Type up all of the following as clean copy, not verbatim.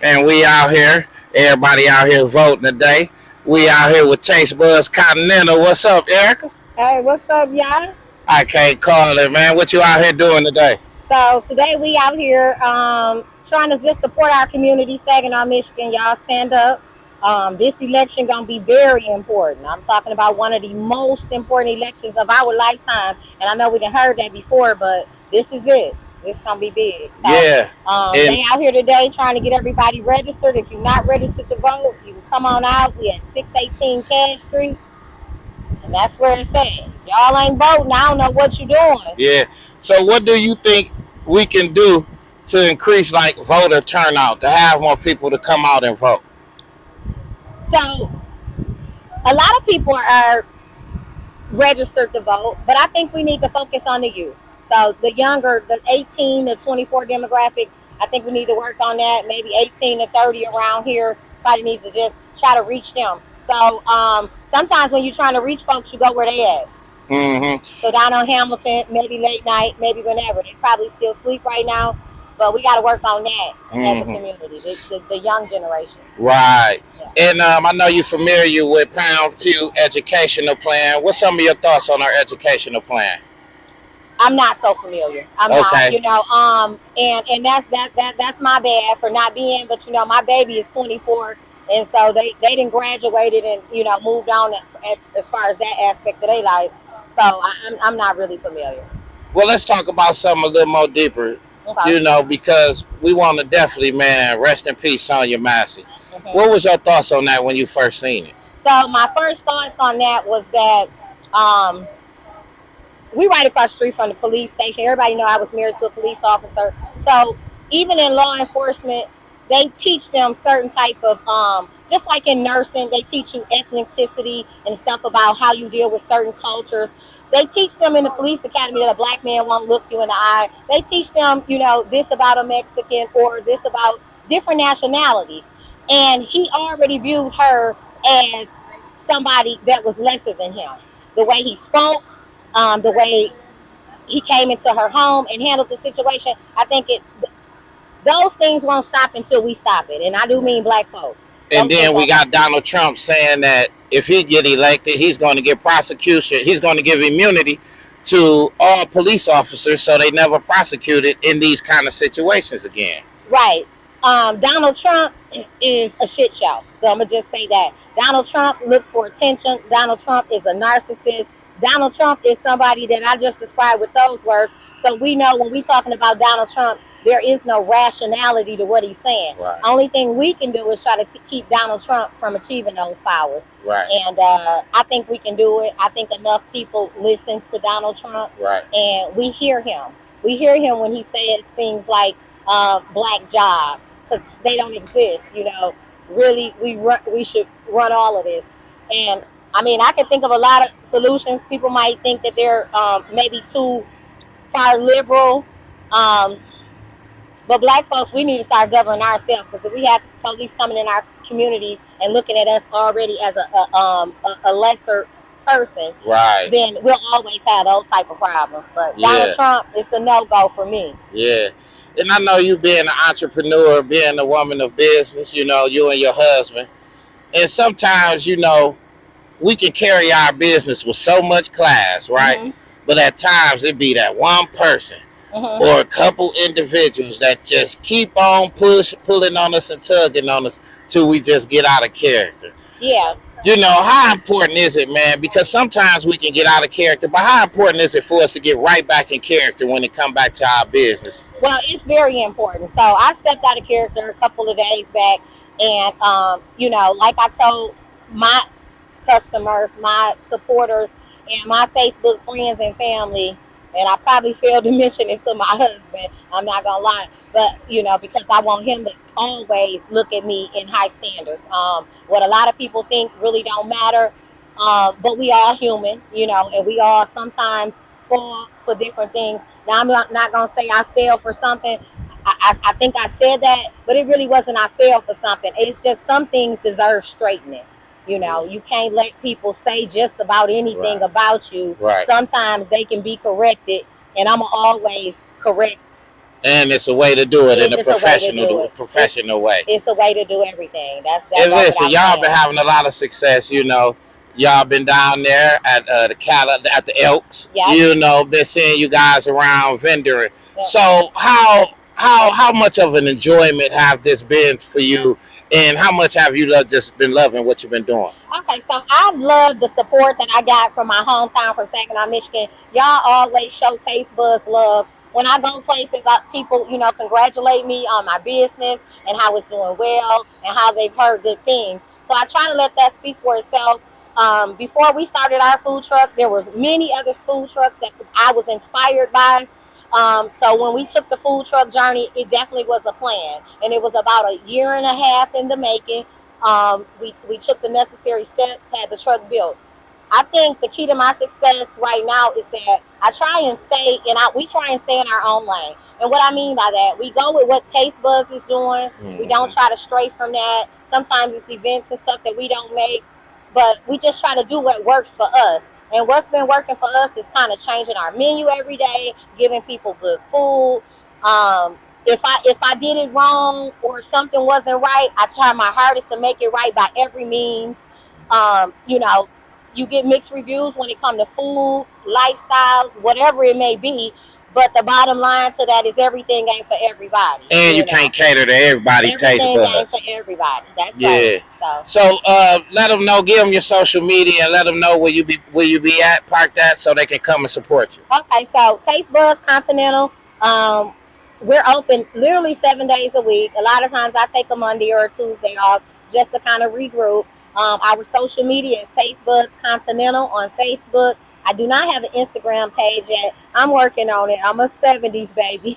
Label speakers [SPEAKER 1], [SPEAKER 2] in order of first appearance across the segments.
[SPEAKER 1] and we out here. Everybody out here voting today. We out here with Taste Buds Continental. What's up, Erica?
[SPEAKER 2] Hey, what's up, y'all?
[SPEAKER 1] I can't call it, man. What you out here doing today?
[SPEAKER 2] So today we out here trying to just support our community, Saginaw, Michigan. Y'all stand up. This election gonna be very important. I'm talking about one of the most important elections of our lifetime, and I know we done heard that before, but this is it. This gonna be big. So
[SPEAKER 1] Yeah, and
[SPEAKER 2] they out here today trying to get everybody registered. If you're not registered to vote, you can come on out. We at 618 Cash Street. And that's where it's at. Y'all ain't voting. I don't know what you're doing.
[SPEAKER 1] yeah. So, what do you think we can do to increase like voter turnout to have more people to come out and vote?
[SPEAKER 2] So a lot of people are registered to vote, but I think we need to focus on the youth. So the younger, the 18 to 24 demographic, I think we need to work on that. Maybe 18 to 30 around here. Probably need to just try to reach them. So sometimes when you're trying to reach folks, you go where they at.
[SPEAKER 1] Mm-hmm.
[SPEAKER 2] So down on Hamilton, maybe late night, maybe whenever. They probably still sleep right now, but we got to work on that as a community, the young generation.
[SPEAKER 1] Right.
[SPEAKER 2] Yeah.
[SPEAKER 1] And I know you're familiar with Pound Q educational plan. What's some of your thoughts on our educational plan?
[SPEAKER 2] I'm not so familiar. I'm
[SPEAKER 1] Okay.
[SPEAKER 2] not, and that's my bad for not being. But my baby is 24, and so they didn't graduated and moved on as far as that aspect of their life. So I'm not really familiar.
[SPEAKER 1] Well, let's talk about something a little more deeper.
[SPEAKER 2] Okay.
[SPEAKER 1] Because we want to definitely, man, rest in peace, Sonia Massey. What was your thoughts on that when you first seen it?
[SPEAKER 2] So my first thoughts on that was that we right across the street from the police station. Everybody know I was married to a police officer. So even in law enforcement, they teach them certain type of just like in nursing, they teach you ethnicity and stuff about how you deal with certain cultures. They teach them in the police academy that a black man won't look you in the eye. They teach them, this about a Mexican or this about different nationalities. And he already viewed her as somebody that was lesser than him. The way he spoke, the way he came into her home and handled the situation, I think those things won't stop until we stop it. And I do mean black folks.
[SPEAKER 1] And then we got Donald Trump saying that if he get elected, he's going to get prosecution. He's going to give immunity to all police officers so they never prosecuted in these kind of situations again.
[SPEAKER 2] Right. Donald Trump is a shit show. So I'm going to just say that. Donald Trump looks for attention. Donald Trump is a narcissist. Donald Trump is somebody that I just described with those words. So we know when we're talking about Donald Trump, there is no rationality to what he's saying.
[SPEAKER 1] Right.
[SPEAKER 2] Only thing we can do is try to keep Donald Trump from achieving those powers.
[SPEAKER 1] Right.
[SPEAKER 2] And I think we can do it. I think enough people listens to Donald Trump.
[SPEAKER 1] Right.
[SPEAKER 2] And we hear him. We hear him when he says things like black jobs, because they don't exist. Really, we should run all of this. And I mean, I can think of a lot of solutions. People might think that they're maybe too far liberal. But black folks, we need to start governing ourselves, because if we have police coming in our communities and looking at us already as a lesser person,
[SPEAKER 1] right,
[SPEAKER 2] then we'll always have those type of problems. But Donald Trump is a no-go for me.
[SPEAKER 1] Yeah. And I know you being an entrepreneur, being a woman of business, you and your husband. And sometimes, we can carry our business with so much class, right? Mm-hmm. But at times it be that one person or a couple individuals that just keep on pulling on us and tugging on us till we just get out of character.
[SPEAKER 2] Yeah.
[SPEAKER 1] How important is it, man? Because sometimes we can get out of character, but how important is it for us to get right back in character when it comes back to our business?
[SPEAKER 2] Well, it's very important. So I stepped out of character a couple of days back, and like I told my customers, my supporters, and my Facebook friends and family, and I probably failed to mention it to my husband, I'm not gonna lie, but because I want him to always look at me in high standards. What a lot of people think really don't matter, but we all human, and we all sometimes fall for different things. Now I'm not gonna say I failed for something. I think I said that, but it really wasn't I failed for something. It's just some things deserve straightening. You can't let people say just about anything about you.
[SPEAKER 1] Right.
[SPEAKER 2] Sometimes they can be corrected, and I'm always correct
[SPEAKER 1] And it's a way to do it in a
[SPEAKER 2] It's a way to do it.
[SPEAKER 1] professional way.
[SPEAKER 2] It's a way to do everything. That's
[SPEAKER 1] And
[SPEAKER 2] all
[SPEAKER 1] listen,
[SPEAKER 2] without
[SPEAKER 1] y'all
[SPEAKER 2] saying.
[SPEAKER 1] been having a lot of success. You know, y'all been down there at at the Elks.
[SPEAKER 2] Yeah.
[SPEAKER 1] You know, been seeing you guys around vendoring.
[SPEAKER 2] Yeah.
[SPEAKER 1] So how much of an enjoyment have this been for you, and how much have you just been loving what you've been doing?
[SPEAKER 2] Okay, so I've loved the support that I got from my hometown, from Saginaw, Michigan. Y'all always show Taste Buds love. When I go places, people, congratulate me on my business and how it's doing well and how they've heard good things. So I try to let that speak for itself. Before we started our food truck, there were many other food trucks that I was inspired by. So when we took the food truck journey, it definitely was a plan, and it was about a year and a half in the making. We took the necessary steps, had the truck built. I think the key to my success right now is that we try and stay in our own lane. And what I mean by that, we go with what Taste Buds is doing. We don't try to stray from that. Sometimes it's events and stuff that we don't make, but we just try to do what works for us. And what's been working for us is kind of changing our menu every day, giving people good food. If I did it wrong or something wasn't right, I try my hardest to make it right by every means. You get mixed reviews when it comes to food, lifestyles, whatever it may be. But the bottom line to that is everything ain't for everybody.
[SPEAKER 1] And you can't cater to everybody. Taste
[SPEAKER 2] Everything ain't
[SPEAKER 1] Buds.
[SPEAKER 2] for everybody. That's
[SPEAKER 1] Yeah.
[SPEAKER 2] right.
[SPEAKER 1] So let them know, give them your social media, and let them know where you be at, park that, so they can come and support you.
[SPEAKER 2] Okay, so Taste Buds Continental. We're open literally 7 days a week. A lot of times I take a Monday or a Tuesday off just to kind of regroup. Our social media is Taste Buds Continental on Facebook. I do not have an Instagram page yet. I'm working on it. I'm a 70s baby.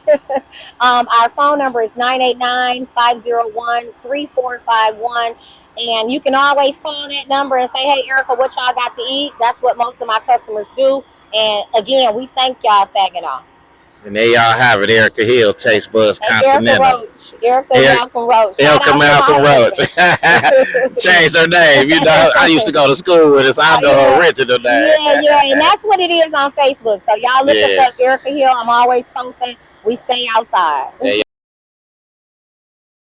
[SPEAKER 2] Our phone number is 989-501-3451. And you can always call that number and say, hey, Erica, what y'all got to eat? That's what most of my customers do. And again, we thank y'all, Saginaw.
[SPEAKER 1] And there y'all have it, Erica Hill, Taste Buds Continental.
[SPEAKER 2] Erica Malcolm Roach.
[SPEAKER 1] Erica Malcolm Roach. Changed her name. You know, I used to go to school with her, so I know her original name.
[SPEAKER 2] Yeah, and that's what it is on Facebook. So y'all look us up, Erica Hill. I'm always posting. We stay outside.